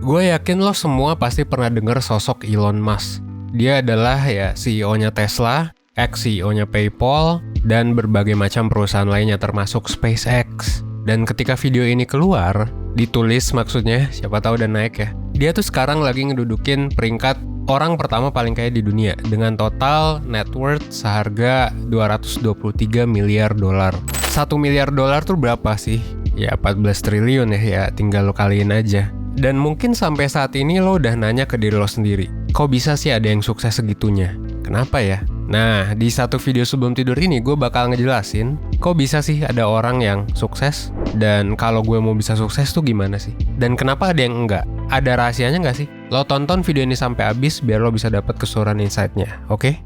Gue yakin lo semua pasti pernah dengar sosok Elon Musk. Dia adalah CEO-nya Tesla, ex-CEO-nya PayPal, dan berbagai macam perusahaan lainnya termasuk SpaceX. Dan ketika video ini keluar, ditulis maksudnya, siapa tahu udah naik ya. Dia tuh sekarang lagi ngedudukin peringkat orang pertama paling kaya di dunia dengan total net worth seharga 223 miliar dolar. 1 miliar dolar tuh berapa sih? Ya 14 triliun ya tinggal lo kaliin aja. Dan mungkin sampai saat ini lo udah nanya ke diri lo sendiri, kok bisa sih ada yang sukses segitunya? Kenapa ya? Nah, di satu video sebelum tidur ini gue bakal ngejelasin, kok bisa sih ada orang yang sukses? Dan kalau gue mau bisa sukses tuh gimana sih? Dan kenapa ada yang enggak? Ada rahasianya nggak sih? Lo tonton video ini sampai habis biar lo bisa dapat keseluruhan insight-nya, oke?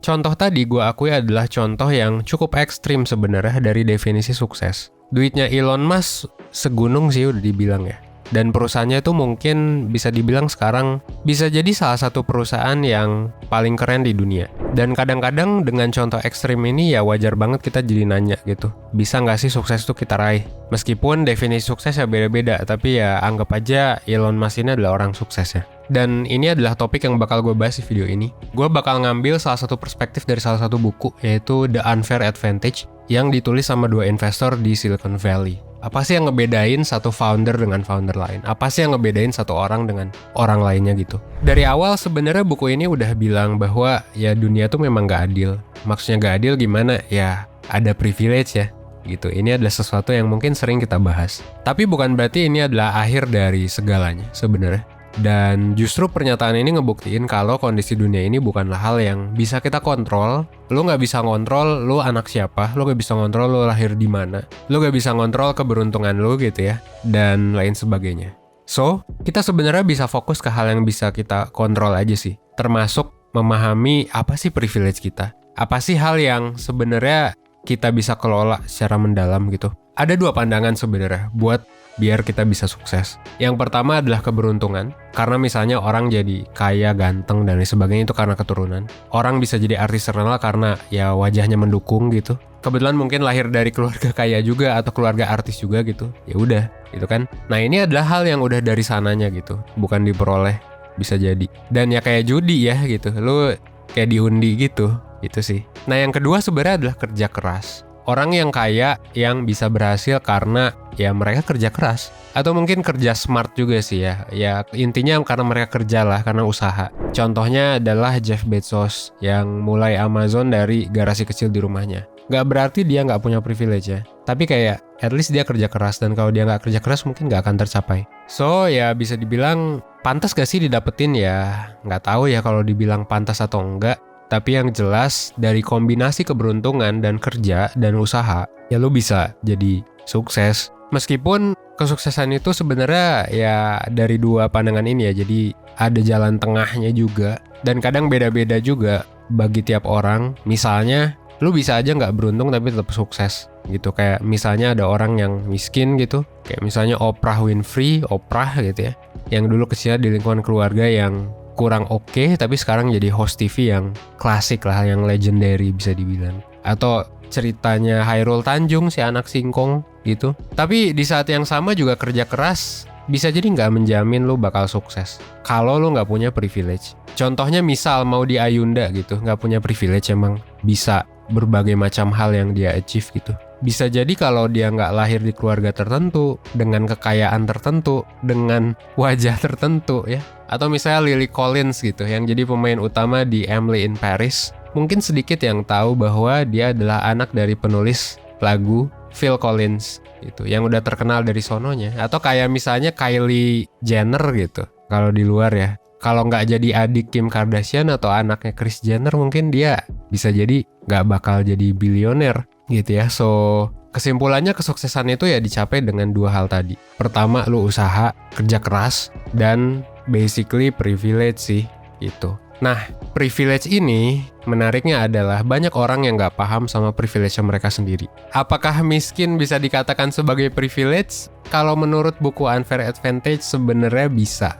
Contoh tadi gue akui adalah contoh yang cukup ekstrim sebenarnya dari definisi sukses. Duitnya Elon Musk segunung sih udah dibilang ya. Dan perusahaannya itu mungkin bisa dibilang sekarang bisa jadi salah satu perusahaan yang paling keren di dunia. Dan kadang-kadang dengan contoh ekstrim ini ya wajar banget kita jadi nanya gitu. Bisa nggak sih sukses itu kita raih? Meskipun definisi sukses ya beda-beda, tapi ya anggap aja Elon Musk ini adalah orang sukses ya. Dan ini adalah topik yang bakal gue bahas di video ini. Gue bakal ngambil salah satu perspektif dari salah satu buku, yaitu The Unfair Advantage, yang ditulis sama dua investor di Silicon Valley. Apa sih yang ngebedain satu founder dengan founder lain? Apa sih yang ngebedain satu orang dengan orang lainnya gitu? Dari awal sebenarnya buku ini udah bilang bahwa ya dunia tuh memang gak adil. Maksudnya gak adil gimana? Ya ada privilege ya gitu. Ini adalah sesuatu yang mungkin sering kita bahas. Tapi bukan berarti ini adalah akhir dari segalanya sebenarnya. Dan justru pernyataan ini ngebuktiin kalau kondisi dunia ini bukanlah hal yang bisa kita kontrol. Lo gak bisa ngontrol lo anak siapa, lo gak bisa ngontrol lo lahir di mana, lo gak bisa ngontrol keberuntungan lo gitu ya, dan lain sebagainya. So, kita sebenarnya bisa fokus ke hal yang bisa kita kontrol aja sih. Termasuk memahami apa sih privilege kita. Apa sih hal yang sebenarnya kita bisa kelola secara mendalam gitu. Ada dua pandangan sebenarnya buat biar kita bisa sukses. Yang pertama adalah keberuntungan. Karena misalnya orang jadi kaya, ganteng, dan lain sebagainya itu karena keturunan. Orang bisa jadi artis terkenal karena ya wajahnya mendukung gitu. Kebetulan mungkin lahir dari keluarga kaya juga atau keluarga artis juga gitu. Ya udah, gitu kan. Nah ini adalah hal yang udah dari sananya gitu. Bukan diperoleh, bisa jadi. Dan ya kayak judi ya gitu. Lu kayak diundi gitu. Itu sih. Nah yang kedua sebenarnya adalah kerja keras. Orang yang kaya yang bisa berhasil karena ya mereka kerja keras. Atau mungkin kerja smart juga sih ya. Ya intinya karena mereka kerja lah, karena usaha. Contohnya adalah Jeff Bezos yang mulai Amazon dari garasi kecil di rumahnya. Gak berarti dia gak punya privilege ya. Tapi kayak at least dia kerja keras. Dan kalau dia gak kerja keras mungkin gak akan tercapai. So ya bisa dibilang pantas gak sih didapetin ya. Gak tahu ya kalau dibilang pantas atau enggak. Tapi yang jelas dari kombinasi keberuntungan dan kerja dan usaha, ya lo bisa jadi sukses. Meskipun kesuksesan itu sebenarnya ya dari dua pandangan ini ya, jadi ada jalan tengahnya juga. Dan kadang beda-beda juga bagi tiap orang. Misalnya, lo bisa aja nggak beruntung tapi tetap sukses gitu. Kayak misalnya ada orang yang miskin gitu, kayak misalnya Oprah Winfrey, Oprah gitu ya, yang dulu kecil di lingkungan keluarga yang kurang oke, tapi sekarang jadi host TV yang klasik lah, yang legendary bisa dibilang. Atau ceritanya Hairul Tanjung, si anak singkong gitu. Tapi di saat yang sama juga kerja keras bisa jadi nggak menjamin lo bakal sukses kalau lo nggak punya privilege. Contohnya misal mau di Ayunda gitu, nggak punya privilege emang bisa berbagai macam hal yang dia achieve gitu. Bisa jadi kalau dia nggak lahir di keluarga tertentu, dengan kekayaan tertentu, dengan wajah tertentu ya. Atau misalnya Lily Collins gitu, yang jadi pemain utama di Emily in Paris. Mungkin sedikit yang tahu bahwa dia adalah anak dari penulis lagu Phil Collins gitu, yang udah terkenal dari sononya. Atau kayak misalnya Kylie Jenner gitu, kalau di luar ya. Kalau nggak jadi adik Kim Kardashian atau anaknya Kris Jenner, mungkin dia bisa jadi nggak bakal jadi bilioner gitu ya. So, kesimpulannya kesuksesan itu ya dicapai dengan dua hal tadi. Pertama, lu usaha, kerja keras, dan basically privilege sih gitu. Nah, privilege ini menariknya adalah banyak orang yang nggak paham sama privilege mereka sendiri. Apakah miskin bisa dikatakan sebagai privilege? Kalau menurut buku Unfair Advantage sebenarnya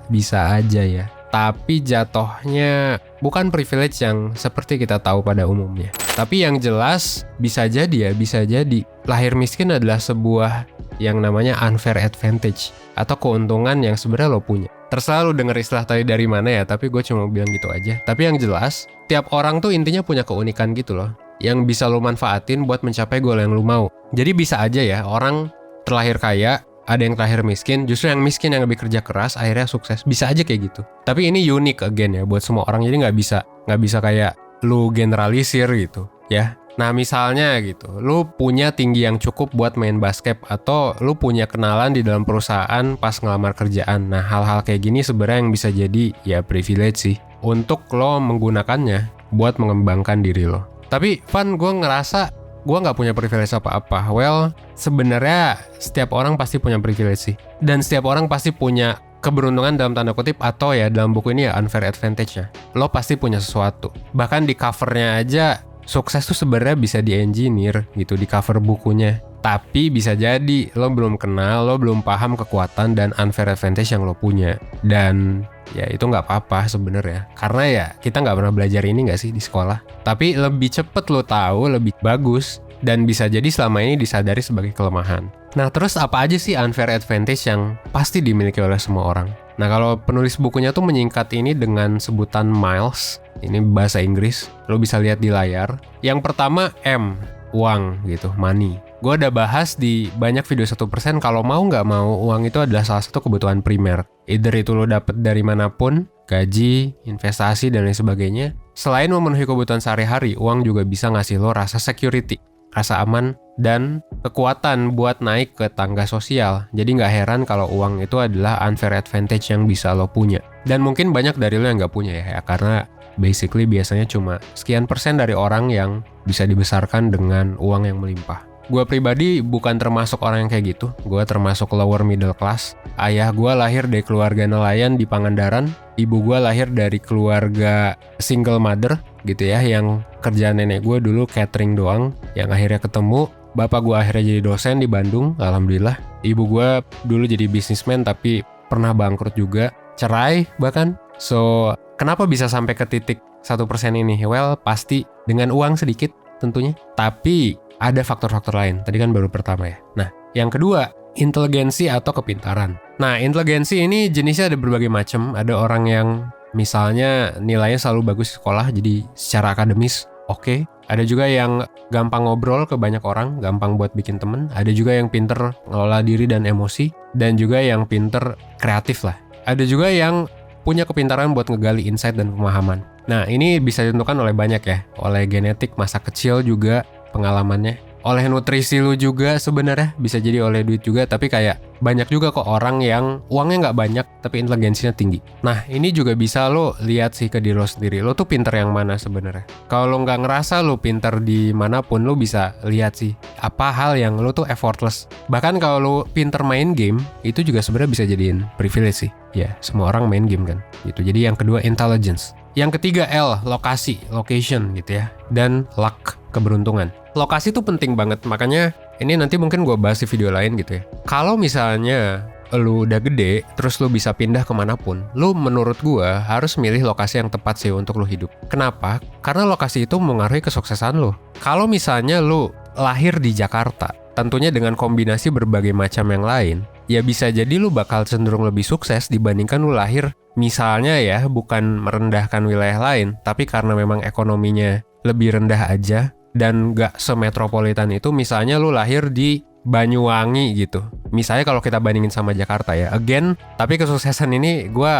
bisa aja ya. tapi jatuhnya bukan privilege yang seperti kita tahu pada umumnya. Tapi yang jelas bisa jadi lahir miskin adalah sebuah yang namanya unfair advantage atau keuntungan yang sebenarnya lo punya. Terserah lo denger istilah tadi dari mana ya, tapi gue cuma bilang gitu aja. Tapi yang jelas, tiap orang tuh intinya punya keunikan gitu loh, yang bisa lo manfaatin buat mencapai goal yang lo mau. Jadi bisa aja ya, orang terlahir kaya, ada yang terlahir miskin, justru yang miskin yang lebih kerja keras akhirnya sukses. Bisa aja kayak gitu. Tapi ini unik again ya buat semua orang, jadi nggak bisa kayak lu generalisir gitu ya. Nah misalnya gitu, lu punya tinggi yang cukup buat main basket, atau lu punya kenalan di dalam perusahaan pas ngelamar kerjaan. Nah hal-hal kayak gini sebenarnya yang bisa jadi ya privilege sih, untuk lo menggunakannya buat mengembangkan diri lo. Tapi Van, gue ngerasa gue nggak punya privilege apa-apa. Well, sebenarnya setiap orang pasti punya privilege sih. Dan setiap orang pasti punya keberuntungan dalam tanda kutip, atau ya dalam buku ini ya unfair advantage-nya. Lo pasti punya sesuatu. Bahkan di covernya aja, sukses tuh sebenarnya bisa di-engineer gitu di cover bukunya. Tapi bisa jadi lo belum kenal, lo belum paham kekuatan dan unfair advantage yang lo punya. Dan ya itu nggak apa-apa sebenarnya. Karena ya kita nggak pernah belajar ini nggak sih di sekolah. Tapi lebih cepet lo tahu, lebih bagus. Dan bisa jadi selama ini disadari sebagai kelemahan. Nah terus apa aja sih unfair advantage yang pasti dimiliki oleh semua orang? Nah kalau penulis bukunya tuh menyingkat ini dengan sebutan miles. Ini bahasa Inggris, lo bisa lihat di layar. Yang pertama M, uang gitu, money. Gue udah bahas di banyak video 1%, kalau mau nggak mau, uang itu adalah salah satu kebutuhan primer. Either itu lo dapet dari manapun, gaji, investasi, dan lain sebagainya. Selain memenuhi kebutuhan sehari-hari, uang juga bisa ngasih lo rasa security, rasa aman, dan kekuatan buat naik ke tangga sosial. Jadi nggak heran kalau uang itu adalah unfair advantage yang bisa lo punya. Dan mungkin banyak dari lo yang nggak punya ya, karena basically biasanya cuma sekian persen dari orang yang bisa dibesarkan dengan uang yang melimpah. Gue pribadi bukan termasuk orang yang kayak gitu. Gue termasuk lower middle class. Ayah gue lahir dari keluarga nelayan di Pangandaran. Ibu gue lahir dari keluarga single mother gitu ya, yang kerjaan nenek gue dulu catering doang, yang akhirnya ketemu. Bapak gue akhirnya jadi dosen di Bandung, alhamdulillah. Ibu gue dulu jadi businessman tapi pernah bangkrut juga, cerai bahkan. So, kenapa bisa sampai ke titik 1% ini? Well, pasti dengan uang sedikit tentunya. Tapi ada faktor-faktor lain. Tadi kan baru pertama ya. Nah, yang kedua, inteligensi atau kepintaran. Nah, inteligensi ini jenisnya ada berbagai macam. Ada orang yang misalnya nilainya selalu bagus di sekolah, jadi secara akademis oke. Ada juga yang gampang ngobrol ke banyak orang, gampang buat bikin temen. Ada juga yang pinter ngelola diri dan emosi. Dan juga yang pinter kreatif lah. Ada juga yang punya kepintaran buat ngegali insight dan pemahaman. Nah, ini bisa ditentukan oleh banyak ya. Oleh genetik, masa kecil juga, pengalamannya. Oleh nutrisi lu juga sebenarnya, bisa jadi oleh duit juga. Tapi kayak banyak juga kok orang yang uangnya nggak banyak tapi inteligensinya tinggi. Nah ini juga bisa lo lihat sih ke diri lo sendiri. Lo tuh pinter yang mana sebenarnya. Kalau lo nggak ngerasa lo pinter di manapun, lo bisa lihat sih apa hal yang lo tuh effortless. Bahkan kalau lo pinter main game, itu juga sebenarnya bisa jadiin privilege sih. Ya semua orang main game kan gitu. Jadi yang kedua intelligence. Yang ketiga L, lokasi, location gitu ya. Dan luck, keberuntungan. Lokasi tuh penting banget, makanya ini nanti mungkin gue bahas di video lain gitu ya. Kalau misalnya lu udah gede, terus lu bisa pindah kemanapun, lu menurut gue harus milih lokasi yang tepat sih untuk lu hidup. Kenapa? Karena lokasi itu mengaruhi kesuksesan lu. Kalau misalnya lu lahir di Jakarta, tentunya dengan kombinasi berbagai macam yang lain, ya bisa jadi lu bakal cenderung lebih sukses dibandingkan lu lahir misalnya ya, bukan merendahkan wilayah lain, tapi karena memang ekonominya lebih rendah aja, dan gak semetropolitan itu. Misalnya lu lahir di Banyuwangi gitu. Misalnya kalau kita bandingin sama Jakarta ya. Again, tapi kesuksesan ini gue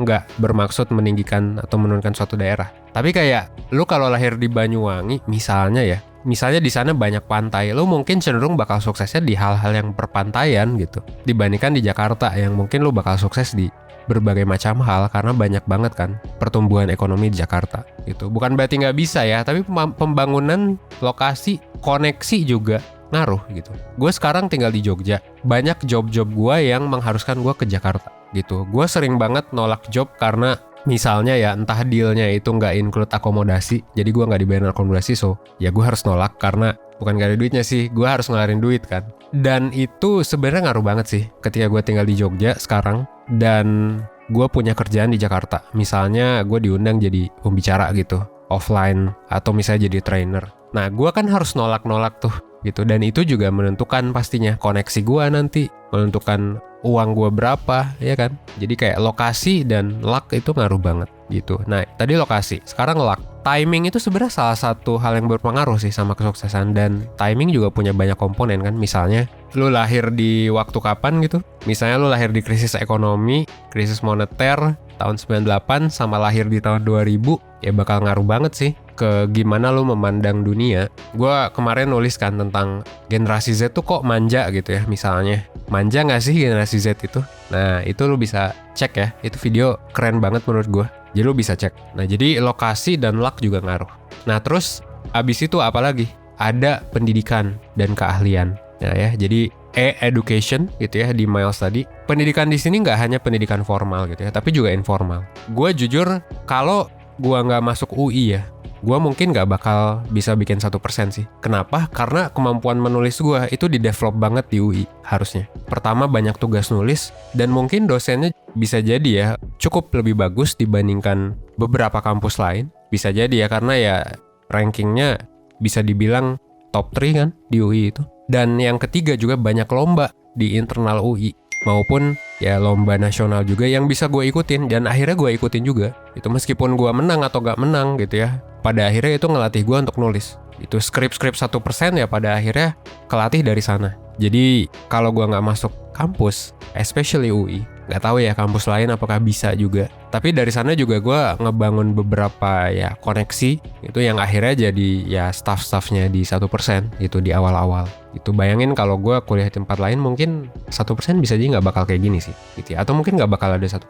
gak bermaksud meninggikan atau menurunkan suatu daerah. Tapi kayak lu kalau lahir di Banyuwangi misalnya ya. Misalnya di sana banyak pantai, lu mungkin cenderung bakal suksesnya di hal-hal yang perpantaian gitu. Dibandingkan di Jakarta yang mungkin lu bakal sukses di berbagai macam hal karena banyak banget kan pertumbuhan ekonomi di Jakarta gitu. Bukan berarti nggak bisa ya, tapi pembangunan lokasi, koneksi juga ngaruh gitu. Gue sekarang tinggal di Jogja, banyak job-job gue yang mengharuskan gue ke Jakarta gitu. Gue sering banget nolak job karena misalnya ya entah dealnya itu nggak include akomodasi, jadi gue nggak dibayar akomodasi, so ya gue harus nolak karena bukan gak ada duitnya sih, gue harus ngelarin duit kan. Dan itu sebenarnya ngaruh banget sih ketika gue tinggal di Jogja sekarang. Dan gue punya kerjaan di Jakarta. Misalnya gue diundang jadi pembicara gitu, offline, atau misalnya jadi trainer. Nah, gue kan harus nolak-nolak tuh gitu. Dan itu juga menentukan pastinya koneksi gue nanti, menentukan uang gue berapa, ya kan? Jadi kayak lokasi dan luck itu ngaruh banget gitu. Nah, tadi lokasi, sekarang luck. Timing itu sebenarnya salah satu hal yang berpengaruh sih sama kesuksesan, dan timing juga punya banyak komponen kan. Misalnya, lu lahir di waktu kapan gitu. Misalnya lu lahir di krisis ekonomi, krisis moneter tahun 98 sama lahir di tahun 2000, ya bakal ngaruh banget sih ke gimana lu memandang dunia. Gua kemarin nulis kan tentang generasi Z tuh kok manja gitu ya, misalnya. Manja nggak sih generasi Z itu? Nah, itu lu bisa cek ya. Itu video keren banget menurut gua. Jadi lu bisa cek. Nah, jadi lokasi dan luck juga ngaruh. Nah, terus abis itu apa lagi? Ada pendidikan dan keahlian. Nah ya, jadi education gitu ya di Miles tadi. Pendidikan di sini nggak hanya pendidikan formal gitu ya, tapi juga informal. Gue jujur, kalau gue nggak masuk UI ya, gue mungkin nggak bakal bisa bikin 1% sih. Kenapa? Karena kemampuan menulis gue itu di-develop banget di UI harusnya. Pertama, banyak tugas nulis, dan mungkin dosennya bisa jadi ya cukup lebih bagus dibandingkan beberapa kampus lain. Bisa jadi ya, karena ya rankingnya bisa dibilang top 3 kan di UI itu. Dan yang ketiga juga banyak lomba di internal UI, maupun ya lomba nasional juga yang bisa gue ikutin, dan akhirnya gue ikutin juga. Itu meskipun gue menang atau gak menang gitu ya, pada akhirnya itu ngelatih gue untuk nulis. Itu skrip-skrip 1% ya pada akhirnya kelatih dari sana. Jadi kalau gue gak masuk kampus, especially UI, gak tahu ya kampus lain apakah bisa juga. Tapi dari sana juga gue ngebangun beberapa ya koneksi, itu yang akhirnya jadi ya staff-staffnya di 1% itu di awal-awal. Itu bayangin kalau gue kuliah di tempat lain mungkin 1% bisa jadi gak bakal kayak gini sih gitu ya. Atau mungkin gak bakal ada 1%.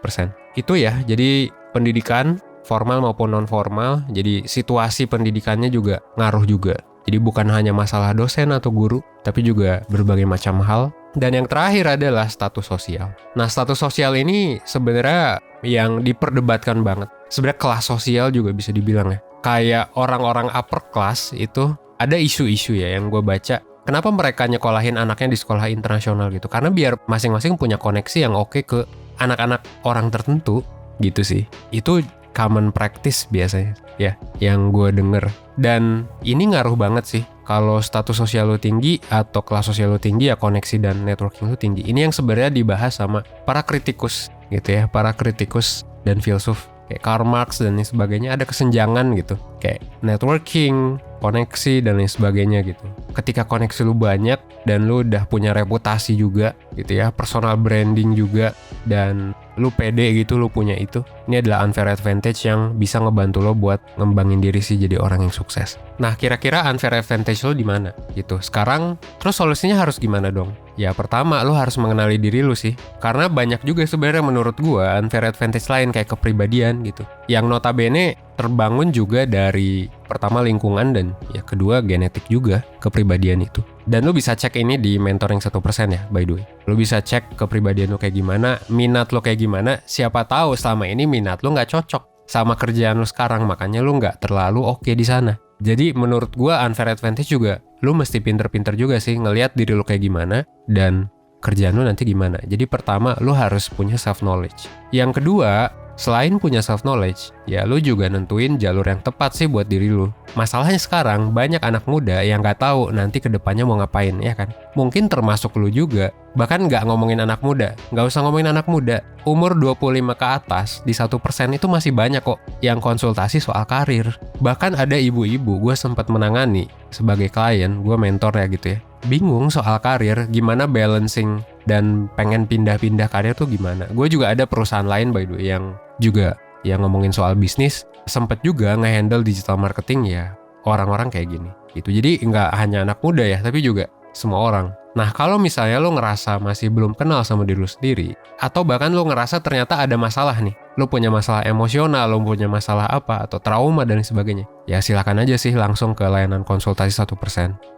Itu ya, jadi pendidikan formal maupun non-formal, jadi situasi pendidikannya juga ngaruh juga. Jadi bukan hanya masalah dosen atau guru, tapi juga berbagai macam hal. Dan yang terakhir adalah status sosial. Nah, status sosial ini sebenarnya yang diperdebatkan banget. Sebenarnya kelas sosial juga bisa dibilang ya. Kayak orang-orang upper class itu ada isu-isu ya yang gue baca. Kenapa mereka nyekolahin anaknya di sekolah internasional gitu? Karena biar masing-masing punya koneksi yang oke ke anak-anak orang tertentu gitu sih. Itu common practice biasanya ya yang gue denger, dan ini ngaruh banget sih. Kalau status sosial lu tinggi atau kelas sosial lu tinggi, ya koneksi dan networking lu tinggi. Ini yang sebenarnya dibahas sama para kritikus gitu ya, para kritikus dan filsuf kayak Karl Marx dan lain sebagainya. Ada kesenjangan gitu kayak networking, koneksi dan lain sebagainya gitu. Ketika koneksi lu banyak dan lu udah punya reputasi juga gitu ya, personal branding juga, dan lu pede gitu, lu punya itu. Ini adalah unfair advantage yang bisa ngebantu lo buat ngembangin diri sih jadi orang yang sukses. Nah, kira-kira unfair advantage lo di mana gitu. Sekarang terus solusinya harus gimana dong? Ya pertama, lo harus mengenali diri lo sih. Karena banyak juga sebenarnya menurut gua unfair advantage lain kayak kepribadian gitu, yang notabene terbangun juga dari pertama lingkungan dan ya kedua genetik juga kepribadian itu. Dan lu bisa cek ini di mentoring 1% ya, by the way. Lu bisa cek kepribadian lu kayak gimana, minat lu kayak gimana. Siapa tahu selama ini minat lu nggak cocok sama kerjaan lu sekarang, makanya lu nggak terlalu oke di sana. Jadi menurut gua unfair advantage juga lu mesti pinter-pinter juga sih ngelihat diri lu kayak gimana dan kerjaan lu nanti gimana. Jadi pertama lu harus punya self knowledge. Yang kedua, selain punya self-knowledge, ya lu juga nentuin jalur yang tepat sih buat diri lu. Masalahnya sekarang banyak anak muda yang gak tahu nanti kedepannya mau ngapain, ya kan? Mungkin termasuk lu juga. Bahkan gak ngomongin anak muda, gak usah ngomongin anak muda. Umur 25 ke atas, di 1% itu masih banyak kok yang konsultasi soal karir. Bahkan ada ibu-ibu, gue sempat menangani sebagai klien, gue mentor ya gitu ya. Bingung soal karir, gimana balancing dan pengen pindah-pindah karir tuh gimana. Gue juga ada perusahaan lain by the way yang juga yang ngomongin soal bisnis, sempet juga nge-handle digital marketing ya orang-orang kayak gini gitu. Jadi nggak hanya anak muda ya, tapi juga semua orang. Nah, kalau misalnya lo ngerasa masih belum kenal sama diri lo sendiri, atau bahkan lo ngerasa ternyata ada masalah nih, lo punya masalah emosional, lo punya masalah apa, atau trauma dan sebagainya, ya silakan aja sih langsung ke layanan konsultasi 1%.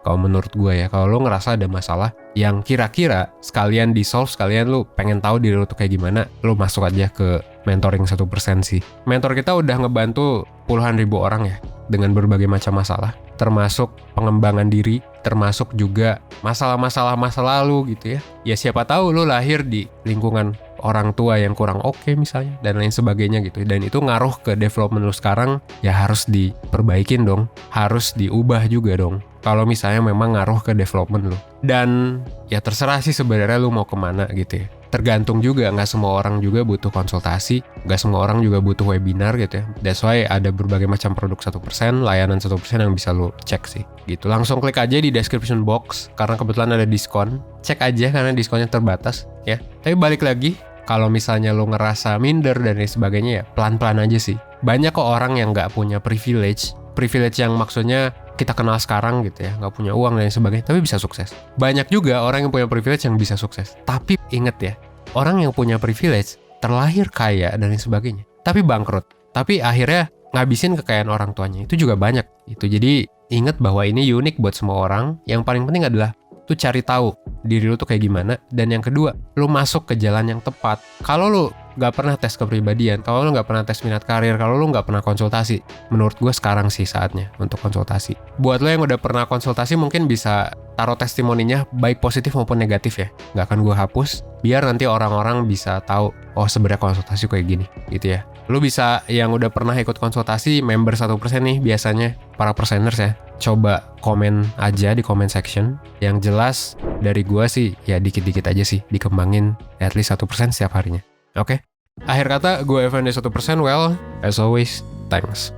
Kalau menurut gue ya, kalau lo ngerasa ada masalah yang kira-kira sekalian di-solve, sekalian lo pengen tahu diri lo tuh kayak gimana, lo masuk aja ke mentoring 1% sih. Mentor kita udah ngebantu puluhan ribu orang ya, dengan berbagai macam masalah, termasuk pengembangan diri, termasuk juga masalah-masalah masa lalu gitu ya. Ya siapa tahu lo lahir di lingkungan orang tua yang kurang oke misalnya, dan lain sebagainya gitu. Dan itu ngaruh ke development lu sekarang, ya harus diperbaikin dong. Harus diubah juga dong. Kalau misalnya memang ngaruh ke development lu. Dan ya terserah sih sebenarnya lu mau kemana gitu ya. Tergantung juga, nggak semua orang juga butuh konsultasi, nggak semua orang juga butuh webinar gitu ya. That's why ada berbagai macam produk 1%, layanan 1% yang bisa lo cek sih. Gitu, langsung klik aja di description box, karena kebetulan ada diskon. Cek aja karena diskonnya terbatas ya. Tapi balik lagi, kalau misalnya lo ngerasa minder dan lain sebagainya ya, pelan-pelan aja sih. Banyak kok orang yang nggak punya privilege yang maksudnya kita kenal sekarang gitu ya, nggak punya uang dan sebagainya, tapi bisa sukses. Banyak juga orang yang punya privilege yang bisa sukses. Tapi inget ya, orang yang punya privilege terlahir kaya dan lain sebagainya, tapi bangkrut. Tapi akhirnya ngabisin kekayaan orang tuanya, itu juga banyak. Itu jadi inget bahwa ini unik buat semua orang. Yang paling penting adalah tuh cari tahu diri lu tuh kayak gimana. Dan yang kedua, lu masuk ke jalan yang tepat. Kalau lu gak pernah tes kepribadian, kalau lu gak pernah tes minat karir, kalau lu gak pernah konsultasi, menurut gue sekarang sih saatnya untuk konsultasi. Buat lo yang udah pernah konsultasi mungkin bisa taruh testimoninya, baik positif maupun negatif ya. Gak akan gue hapus, biar nanti orang-orang bisa tahu, oh sebenarnya konsultasi kayak gini gitu ya. Lu bisa yang udah pernah ikut konsultasi, member 1% nih biasanya, para perseners ya. Coba komen aja di comment section. Yang jelas dari gue sih ya dikit-dikit aja sih, dikembangin at least 1% setiap harinya. Oke? Akhir kata, gue Evan dari 1%, well, as always, thanks.